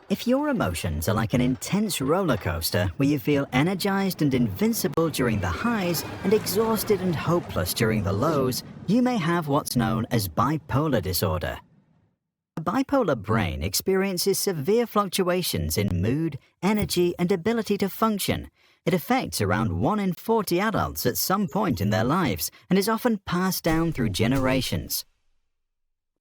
If your emotions are like an intense roller coaster where you feel energized and invincible during the highs and exhausted and hopeless during the lows, you may have what's known as bipolar disorder. A bipolar brain experiences severe fluctuations in mood, energy, and ability to function. It affects around 1 in 40 adults at some point in their lives and is often passed down through generations.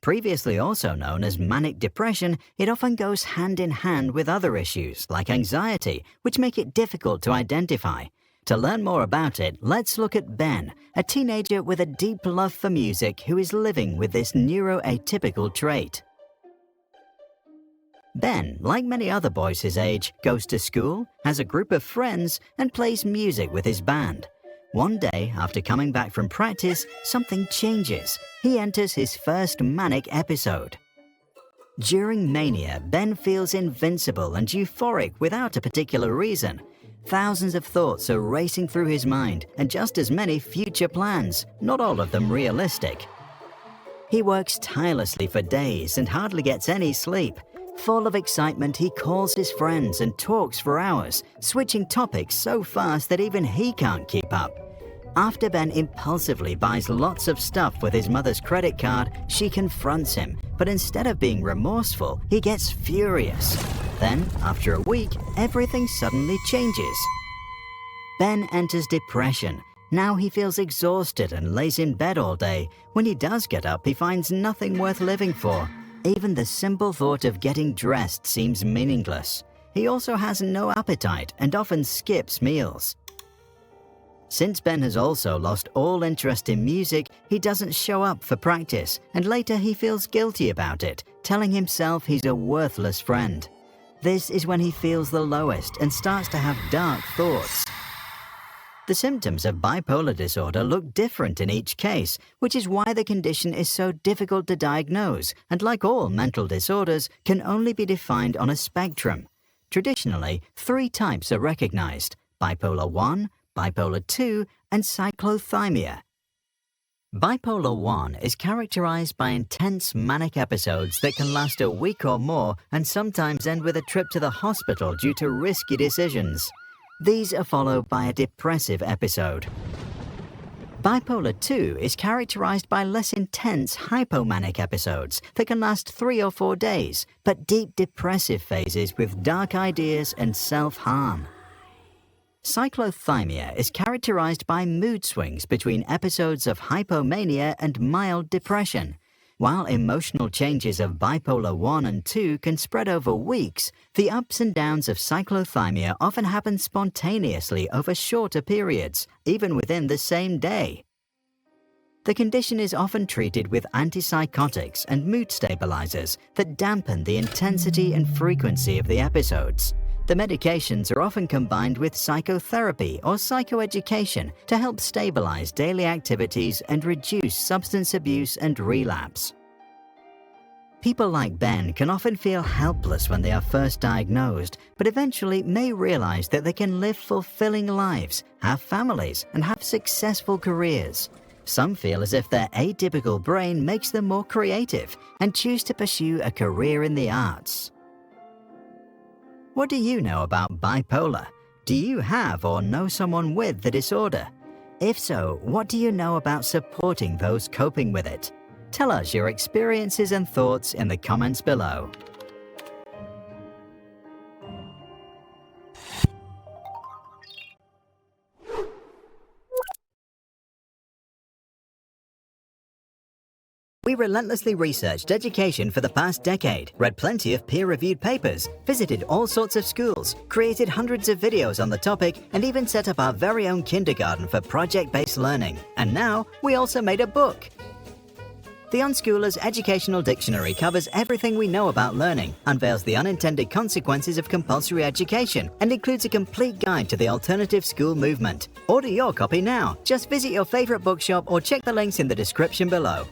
Previously also known as manic depression, it often goes hand in hand with other issues like anxiety, which make it difficult to identify. To learn more about it, let's look at Ben, a teenager with a deep love for music who is living with this neuroatypical trait. Ben, like many other boys his age, goes to school, has a group of friends, and plays music with his band. One day, after coming back from practice, something changes. He enters his first manic episode. During Mania, Ben feels invincible and euphoric without a particular reason. Thousands of thoughts are racing through his mind, and just as many future plans, not all of them realistic. He works tirelessly for days and hardly gets any sleep. Full of excitement, he calls his friends and talks for hours, switching topics so fast that even he can't keep up. After Ben impulsively buys lots of stuff with his mother's credit card, she confronts him, but instead of being remorseful, he gets furious. Then, after a week, everything suddenly changes. Ben enters depression. Now he feels exhausted and lays in bed all day. When he does get up, he finds nothing worth living for. Even the simple thought of getting dressed seems meaningless. He also has no appetite and often skips meals. Since Ben has also lost all interest in music, he doesn't show up for practice, and later he feels guilty about it, telling himself he's a worthless friend. This is when he feels the lowest and starts to have dark thoughts. The symptoms of bipolar disorder look different in each case, which is why the condition is so difficult to diagnose and, like all mental disorders, can only be defined on a spectrum. Traditionally, 3 types are recognized: bipolar 1, bipolar 2, and cyclothymia. Bipolar 1 is characterized by intense manic episodes that can last a week or more and sometimes end with a trip to the hospital due to risky decisions. These are followed by a depressive episode. Bipolar 2 is characterized by less intense hypomanic episodes that can last 3 or 4 days, but deep depressive phases with dark ideas and self-harm. Cyclothymia is characterized by mood swings between episodes of hypomania and mild depression. While emotional changes of bipolar 1 and 2 can spread over weeks, the ups and downs of cyclothymia often happen spontaneously over shorter periods, even within the same day. The condition is often treated with antipsychotics and mood stabilizers that dampen the intensity and frequency of the episodes. The medications are often combined with psychotherapy or psychoeducation to help stabilize daily activities and reduce substance abuse and relapse. People like Ben can often feel helpless when they are first diagnosed, but eventually may realize that they can live fulfilling lives, have families, and have successful careers. Some feel as if their atypical brain makes them more creative and choose to pursue a career in the arts. What do you know about bipolar? Do you have or know someone with the disorder? If so, what do you know about supporting those coping with it? Tell us your experiences and thoughts in the comments below. We relentlessly researched education for the past decade, read plenty of peer-reviewed papers, visited all sorts of schools, created hundreds of videos on the topic, and even set up our very own kindergarten for project-based learning. And now, we also made a book. The Unschooler's Educational Dictionary covers everything we know about learning, unveils the unintended consequences of compulsory education, and includes a complete guide to the alternative school movement. Order your copy now. Just visit your favorite bookshop or check the links in the description below.